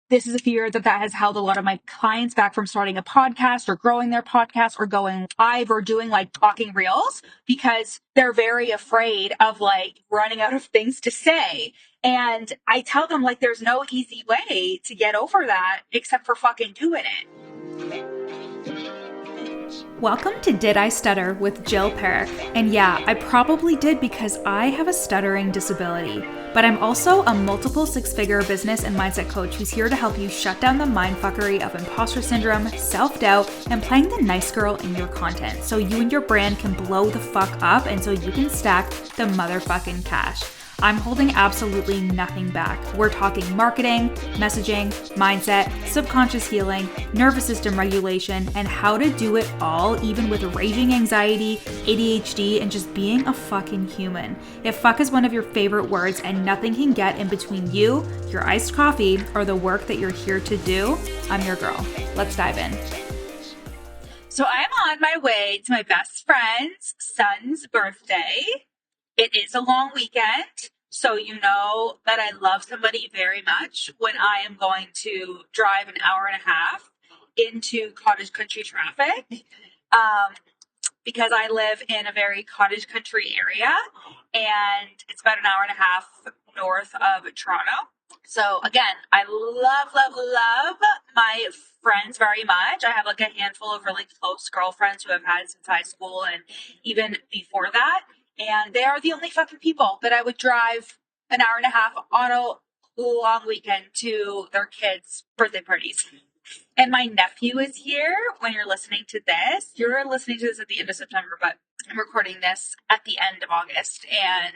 this is a fear that has held a lot of my clients back from starting a podcast or growing their podcast or going live or doing like talking reels, because they're very afraid of like running out of things to say. And I tell them like there's no easy way to get over that except for fucking doing it. Welcome to Did I Stutter with Jill Perick. And yeah, I probably did because I have a stuttering disability. But I'm also a multiple six-figure business and mindset coach who's here to help you shut down the mindfuckery of imposter syndrome, self-doubt, and playing the nice girl in your content so you and your brand can blow the fuck up and so you can stack the motherfucking cash. I'm holding absolutely nothing back. We're talking marketing, messaging, mindset, subconscious healing, nervous system regulation, and how to do it all even with raging anxiety, ADHD, and just being a fucking human. If fuck is one of your favorite words and nothing can get in between you, your iced coffee, or the work that you're here to do, I'm your girl. Let's dive in. So I'm on my way to my best friend's son's birthday. It is a long weekend, so you know that I love somebody very much when I am going to drive an hour and a half into cottage country traffic, because I live in a very cottage country area, and it's about an hour and a half north of Toronto. So again, I love my friends very much. I have like a handful of really close girlfriends who I've had since high school and even before that. And they are the only fucking people that I would drive an hour and a half on a long weekend to their kids' birthday parties. And my nephew is here when you're listening to this. You're listening to this at the end of September, but I'm recording this at the end of August. And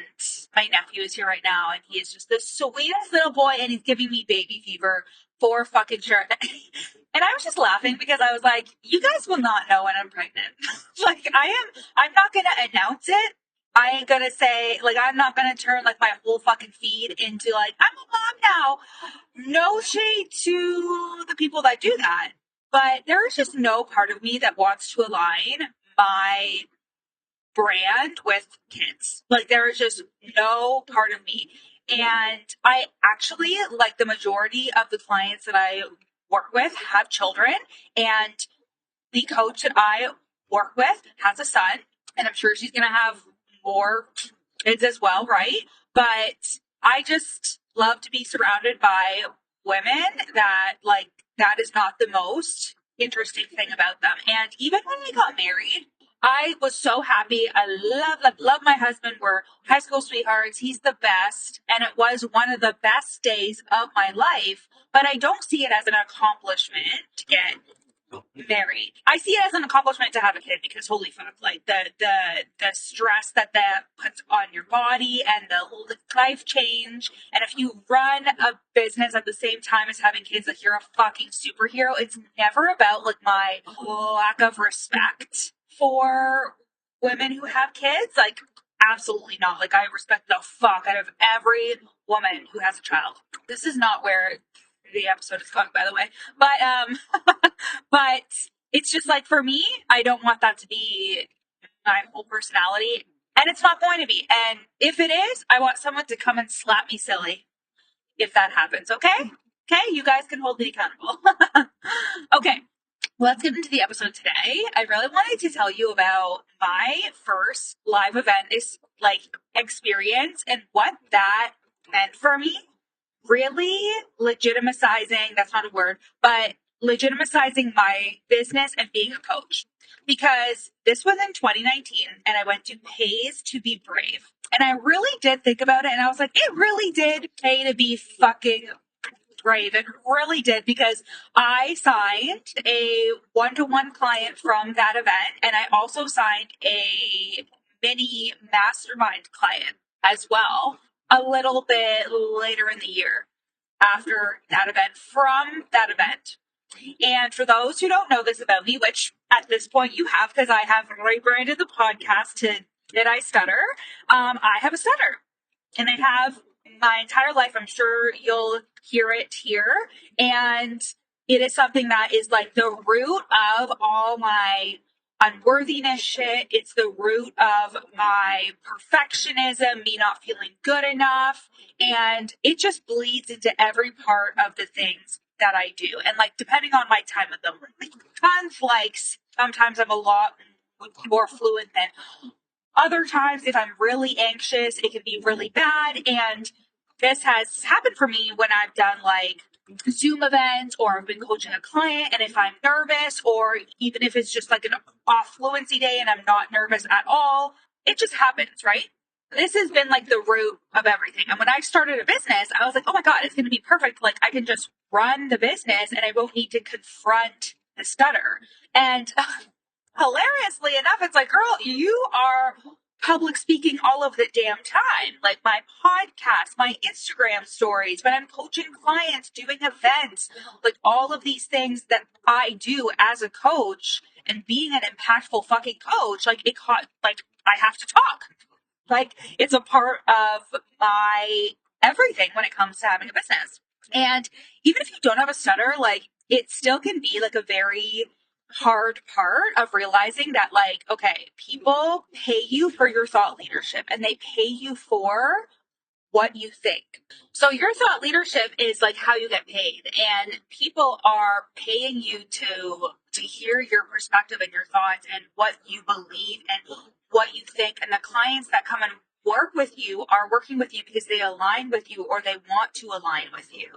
my nephew is here right now, and he is just the sweetest little boy, and he's giving me baby fever for fucking sure. And I was just laughing because I was like, you guys will not know when I'm pregnant. Like, I'm not going to announce it. I ain't gonna say, like, I'm not gonna turn, like, my whole fucking feed into, like, I'm a mom now. No shade to the people that do that. But there is just no part of me that wants to align my brand with kids. Like, there is just no part of me. And I actually, like, the majority of the clients that I work with have children. And the coach that I work with has a son. And I'm sure she's going to have more kids as well, right? But I just love to be surrounded by women that, like, that is not the most interesting thing about them. And even when we got married, I was so happy. I love my husband. We're high school sweethearts. He's the best. And it was one of the best days of my life. But I don't see it as an accomplishment to get married. I see it as an accomplishment to have a kid because holy fuck, like the stress that puts on your body and the life change. And if you run a business at the same time as having kids, like you're a fucking superhero. It's never about like my lack of respect for women who have kids. Like absolutely not. Like I respect the fuck out of every woman who has a child. This is not where the episode is going, by the way. But but it's just like for me, I don't want that to be my whole personality. And it's not going to be. And if it is, I want someone to come and slap me silly if that happens. Okay? Okay, you guys can hold me accountable. Okay, let's get into the episode today. I really wanted to tell you about my first live event is like experience and what that meant for me. Really legitimizing, that's not a word, but legitimizing my business and being a coach. Because this was in 2019 and I went to Pays to Be Brave. And I really did think about it and I was like, it really did pay to be fucking brave. It really did because I signed a one-to-one client from that event and I also signed a mini mastermind client as well a little bit later in the year after that event from that event. And for those who don't know this about me, which at this point you have because I have rebranded the podcast to Did I Stutter? I have a stutter and I have my entire life. I'm sure you'll hear it here. And it is something that is like the root of all my unworthiness shit. It's the root of my perfectionism, me not feeling good enough. And it just bleeds into every part of the things that I do. And like, depending on my time of the month, like sometimes I'm a lot more fluent than other times. If I'm really anxious, it can be really bad. And this has happened for me when I've done like Zoom events or I've been coaching a client. And if I'm nervous, or even if it's just like an off fluency day and I'm not nervous at all, it just happens, right? This has been like the root of everything. And when I started a business, I was like, oh my God, it's going to be perfect. Like I can just run the business and I won't need to confront the stutter. And hilariously enough, it's like, girl, you are public speaking all of the damn time. Like my podcast, my Instagram stories, when I'm coaching clients, doing events, like all of these things that I do as a coach and being an impactful fucking coach, like it caught, like I have to talk. Like it's a part of my everything when it comes to having a business. And even if you don't have a stutter, like it still can be like a very hard part of realizing that, like, okay, people pay you for your thought leadership and they pay you for what you think. So your thought leadership is like how you get paid, and people are paying you to hear your perspective and your thoughts and what you believe and what you think. And the clients that come and work with you are working with you because they align with you or they want to align with you,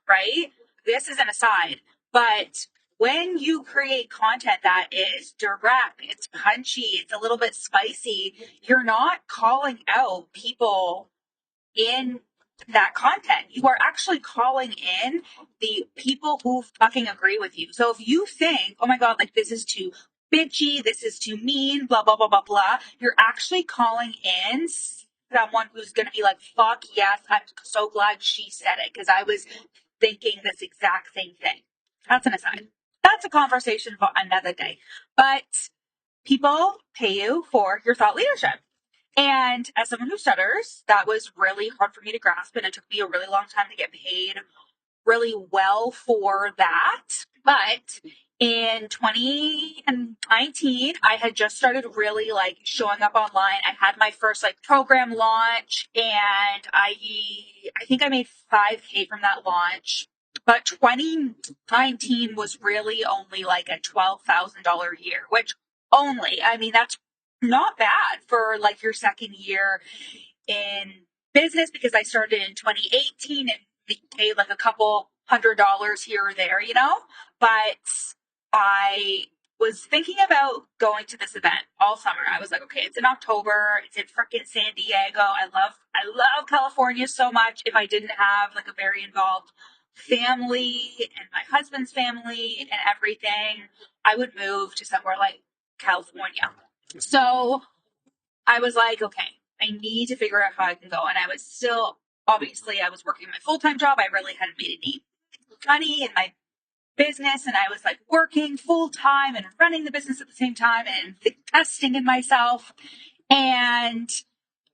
right? This is an aside, but when you create content that is direct, it's punchy, it's a little bit spicy, you're not calling out people in that content. You are actually calling in the people who fucking agree with you. So if you think, oh my God, like this is too bitchy, this is too mean, blah, blah, blah, blah, blah, you're actually calling in someone who's going to be like, fuck yes, I'm so glad she said it because I was thinking this exact same thing. That's an aside. That's a conversation for another day. But people pay you for your thought leadership. And as someone who stutters, that was really hard for me to grasp. And it took me a really long time to get paid really well for that. But in 2019, I had just started really like showing up online. I had my first like program launch and I think I made 5K from that launch. But 2019 was really only like a $12,000 year, which only, I mean, that's not bad for like your second year in business because I started in 2018 and paid like a couple $100 here or there, you know? But I was thinking about going to this event all summer. I was like, okay, it's in October. It's in freaking San Diego. I love California so much. If I didn't have like a very involved family and my husband's family and everything, I would move to somewhere like California. So I was like, okay, I need to figure out how I can go. And I was still, obviously, I was working my full time job. I really hadn't made any money in my business. And I was like working full time and running the business at the same time and investing in myself. And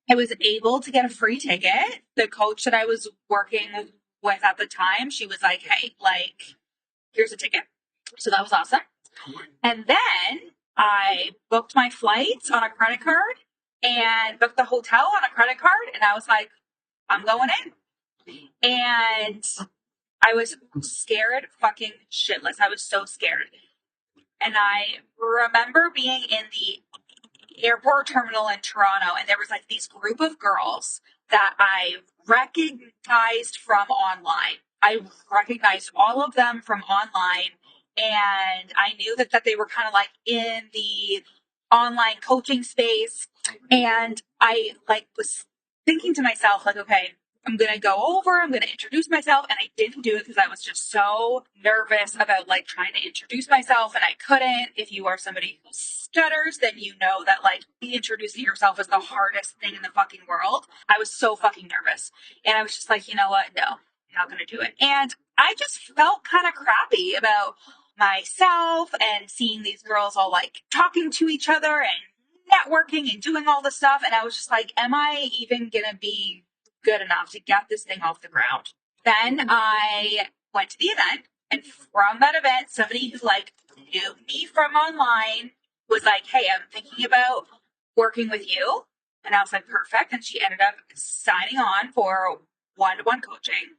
I was able to get a free ticket. The coach that I was working with at the time, she was like, hey, like, here's a ticket. So that was awesome. And then I booked my flights on a credit card and booked the hotel on a credit card. And I was like, I'm going in. And I was scared fucking shitless. I was so scared. And I remember being in the airport terminal in Toronto, and there was like these group of girls that I recognized from online. I recognized all of them from online, and I knew that they were kind of like in the online coaching space. And I like was thinking to myself, like, okay, I'm gonna go over, I'm gonna introduce myself, and I didn't do it because I was just so nervous about like trying to introduce myself and I couldn't. If you are somebody who stutters, then you know that like introducing yourself is the hardest thing in the fucking world. I was so fucking nervous. And I was just like, you know what? No, I'm not gonna do it. And I just felt kind of crappy about myself and seeing these girls all like talking to each other and networking and doing all this stuff. And I was just like, am I even gonna be good enough to get this thing off the ground? Then I went to the event, and from that event, somebody who like knew me from online was like, hey, I'm thinking about working with you. And I was like, perfect. And she ended up signing on for one-to-one coaching.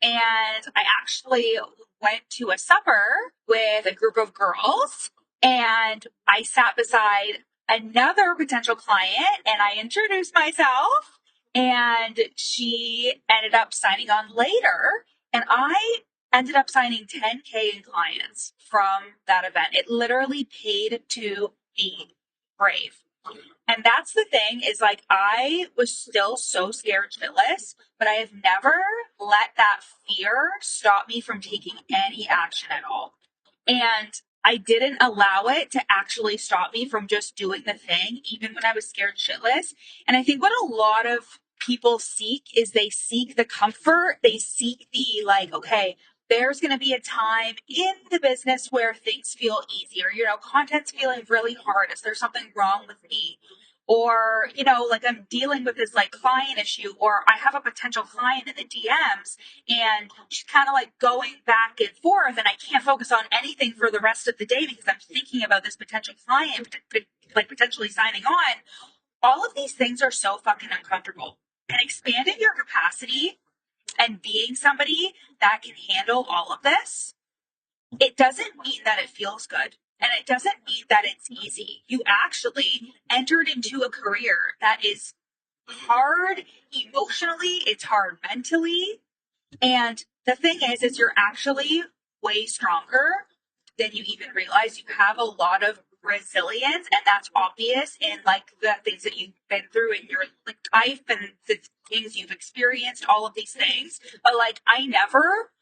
And I actually went to a supper with a group of girls, and I sat beside another potential client and I introduced myself, and she ended up signing on later, and I ended up signing 10K in clients from that event. It literally paid to be brave. And that's the thing is like, I was still so scared shitless, but I have never let that fear stop me from taking any action at all. And I didn't allow it to actually stop me from just doing the thing, even when I was scared shitless. And I think what a lot of people seek is they seek the comfort, they seek the like, okay, there's going to be a time in the business where things feel easier. Content's feeling really hard. Is there something wrong with me? Or, like I'm dealing with this like client issue, or I have a potential client in the DMs and she's kind of like going back and forth, and I can't focus on anything for the rest of the day because I'm thinking about this potential client, like potentially signing on. All of these things are so fucking uncomfortable. And expanding your capacity and being somebody that can handle all of this, it doesn't mean that it feels good. And it doesn't mean that it's easy. You actually entered into a career that is hard emotionally, it's hard mentally. And the thing is you're actually way stronger than you even realize. You have a lot of resilience, and that's obvious in like the things that you've been through in your like life and the things you've experienced, all of these things. But like, I never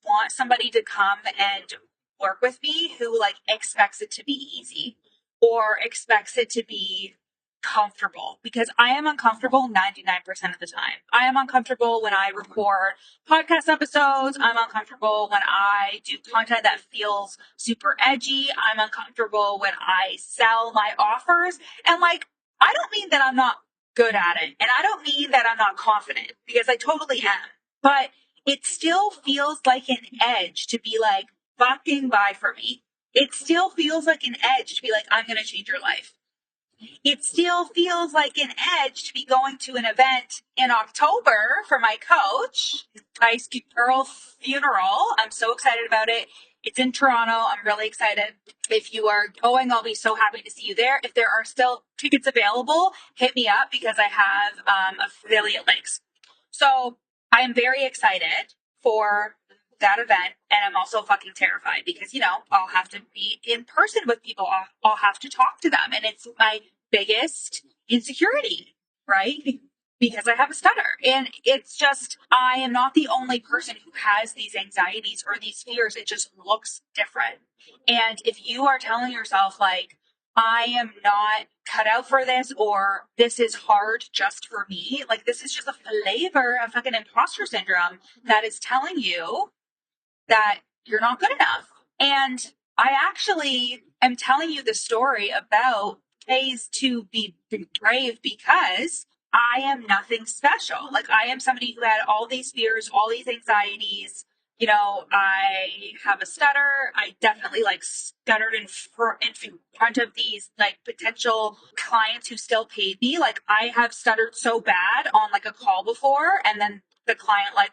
want somebody to come and work with me who like expects it to be easy or expects it to be comfortable, because I am uncomfortable 99% of the time. I am uncomfortable when I record podcast episodes. I'm uncomfortable when I do content that feels super edgy. I'm uncomfortable when I sell my offers. And like, I don't mean that I'm not good at it. And I don't mean that I'm not confident, because I totally am. But it still feels like an edge to be like, fucking buy for me. It still feels like an edge to be like, I'm going to change your life. It still feels like an edge to be going to an event in October for my coach, Ice Cube Pearl funeral. I'm so excited about it. It's in Toronto. I'm really excited. If you are going, I'll be so happy to see you there. If there are still tickets available, hit me up because I have affiliate links. So I am very excited for that event, and I'm also fucking terrified because I'll have to be in person with people. I'll have to talk to them, and it's my biggest insecurity, right? Because I have a stutter, and it's just, I am not the only person who has these anxieties or these fears. It just looks different. And if you are telling yourself like, I am not cut out for this, or this is hard just for me, like this is just a flavor of fucking imposter syndrome that is telling you that you're not good enough. And I actually am telling you the story about ways to be brave because I am nothing special. Like, I am somebody who had all these fears, all these anxieties. I have a stutter. I definitely like stuttered in front of these like potential clients who still paid me. Like, I have stuttered so bad on like a call before, and then the client like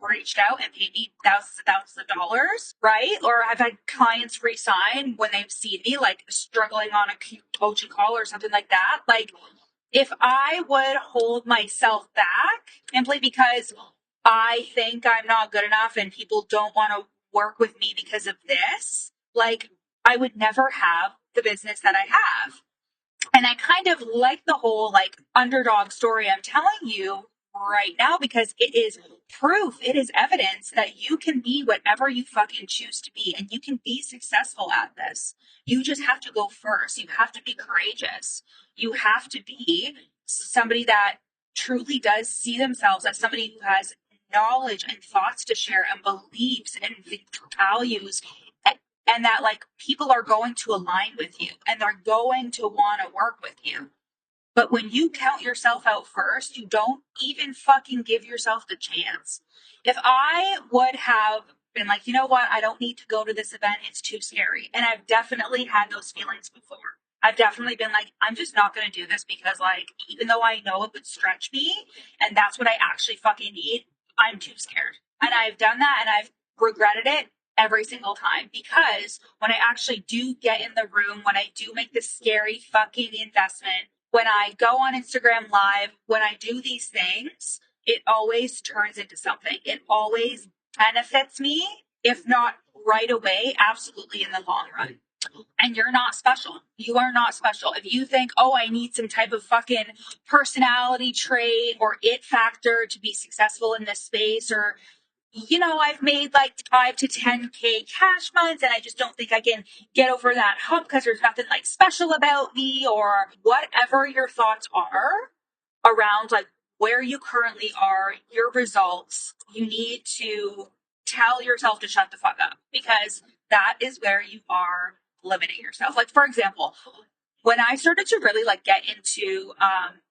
reached out and paid me thousands of dollars, right? Or I've had clients resign when they've seen me like struggling on a coaching call or something like that. Like, if I would hold myself back simply because I think I'm not good enough and people don't want to work with me because of this, like, I would never have the business that I have. And I kind of like the whole like underdog story I'm telling you right now, because it is proof, it is evidence that you can be whatever you fucking choose to be, and you can be successful at this. You just have to go first. You have to be courageous. You have to be somebody that truly does see themselves as somebody who has knowledge and thoughts to share and beliefs and values, and that like people are going to align with you and they're going to want to work with you. But when you count yourself out first, you don't even fucking give yourself the chance. If I would have been like, you know what, I don't need to go to this event, it's too scary. And I've definitely had those feelings before. I've definitely been like, I'm just not going to do this because, like, even though I know it would stretch me and that's what I actually fucking need, I'm too scared. And I've done that and I've regretted it every single time, because when I actually do get in the room, when I do make the scary fucking investment, when I go on Instagram Live, when I do these things, it always turns into something. It always benefits me, if not right away, absolutely in the long run. And you're not special. You are not special. If you think, oh, I need some type of fucking personality trait or it factor to be successful in this space, or I've made like 5 to 10K cash months and I just don't think I can get over that hump because there's nothing like special about me, or whatever your thoughts are around like where you currently are, your results, you need to tell yourself to shut the fuck up, because that is where you are limiting yourself. Like, for example, when I started to really like get into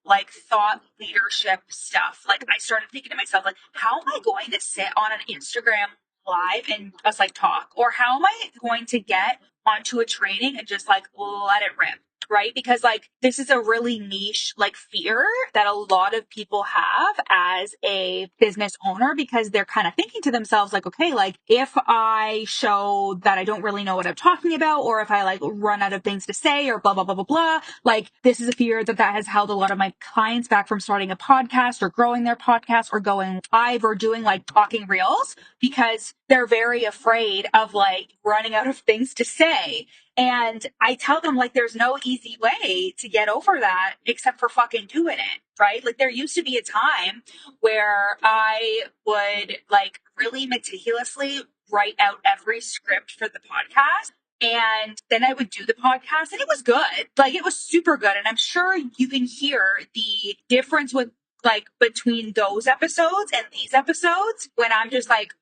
like thought leadership stuff, like I started thinking to myself, like, how am I going to sit on an Instagram live and just like talk? Or how am I going to get onto a training and just like let it rip? Right? Because like this is a really niche like fear that a lot of people have as a business owner, because they're kind of thinking to themselves like, okay, like if I show that I don't really know what I'm talking about, or if I like run out of things to say, or blah, blah, blah, blah, blah, like this is a fear that has held a lot of my clients back from starting a podcast or growing their podcast or going live or doing like talking reels, because they're very afraid of like running out of things to say. And I tell them, like, there's no easy way to get over that except for fucking doing it, right? Like, there used to be a time where I would, like, really meticulously write out every script for the podcast. And then I would do the podcast and it was good. Like, it was super good. And I'm sure you can hear the difference with, like, between those episodes and these episodes when I'm just like,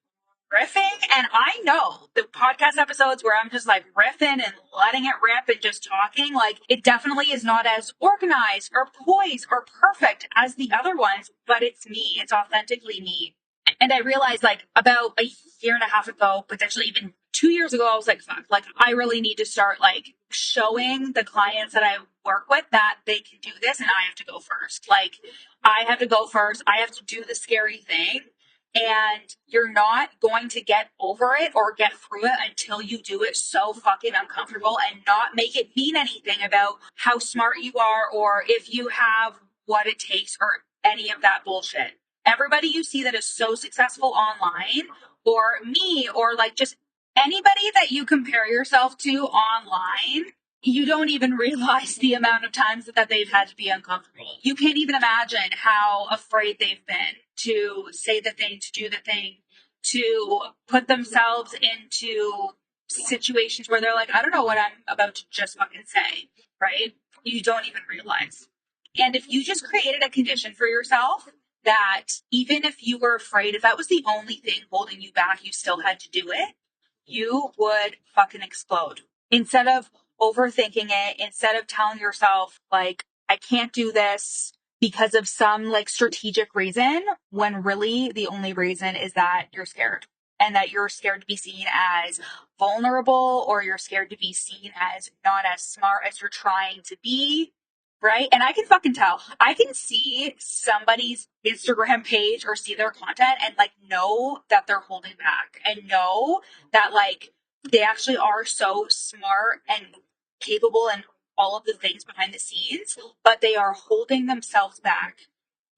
riffing. And I know the podcast episodes where I'm just like riffing and letting it rip and just talking, like it definitely is not as organized or poised or perfect as the other ones, but it's me. It's authentically me. And I realized like about a year and a half ago, potentially even 2 years ago, I was like, fuck, like I really need to start like showing the clients that I work with that they can do this and I have to go first. Like I have to go first. I have to do the scary thing, and you're not going to get over it or get through it until you do it so fucking uncomfortable and not make it mean anything about how smart you are or if you have what it takes or any of that bullshit. Everybody you see that is so successful online, or me, or like just anybody that you compare yourself to online, you don't even realize the amount of times that they've had to be uncomfortable. You can't even imagine how afraid they've been to say the thing, to do the thing, to put themselves into situations where they're like, I don't know what I'm about to just fucking say, right? You don't even realize. And if you just created a condition for yourself that even if you were afraid, if that was the only thing holding you back, you still had to do it, you would fucking explode. Instead of overthinking it, instead of telling yourself, like, I can't do this because of some like strategic reason, when really the only reason is that you're scared, and that you're scared to be seen as vulnerable, or you're scared to be seen as not as smart as you're trying to be. Right. And I can fucking tell. I can see somebody's Instagram page or see their content and like know that they're holding back, and know that like they actually are so smart and capable and all of the things behind the scenes, but they are holding themselves back.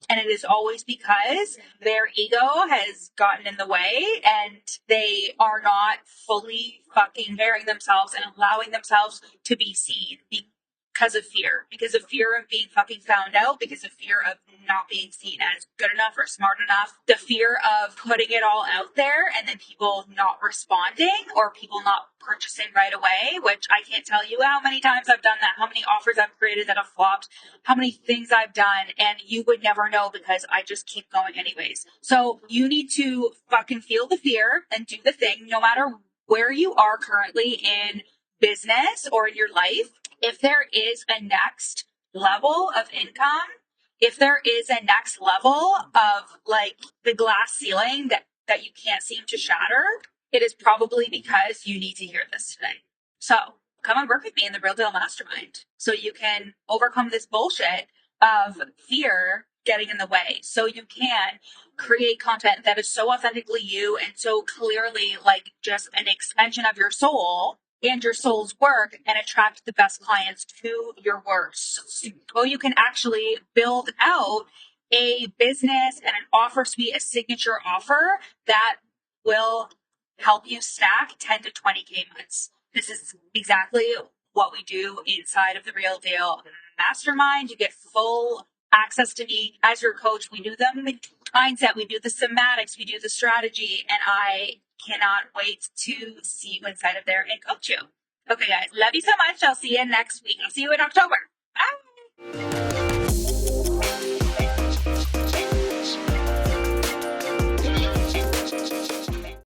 And it is always because their ego has gotten in the way and they are not fully fucking bearing themselves and allowing themselves to be seen because of fear of being fucking found out, because of fear of not being seen as good enough or smart enough, the fear of putting it all out there and then people not responding or people not purchasing right away, which I can't tell you how many times I've done that, how many offers I've created that have flopped, how many things I've done, and you would never know because I just keep going anyways. So you need to fucking feel the fear and do the thing, no matter where you are currently in business or in your life. If there is a next level of income, if there is a next level of like the glass ceiling that you can't seem to shatter, it is probably because you need to hear this today. So come and work with me in the Real Deal Mastermind so you can overcome this bullshit of fear getting in the way. So you can create content that is so authentically you and so clearly like just an extension of your soul and your soul's work and attract the best clients to your work. So you can actually build out a business and an offer suite, a signature offer that will help you stack 10 to 20K months. This is exactly what we do inside of the Real Deal Mastermind. You get full access to me as your coach. We do the mindset, we do the somatics, we do the strategy, and I cannot wait to see you inside of there and coach you. Okay, guys, love you so much. I'll see you next week. I'll see you in October. Bye.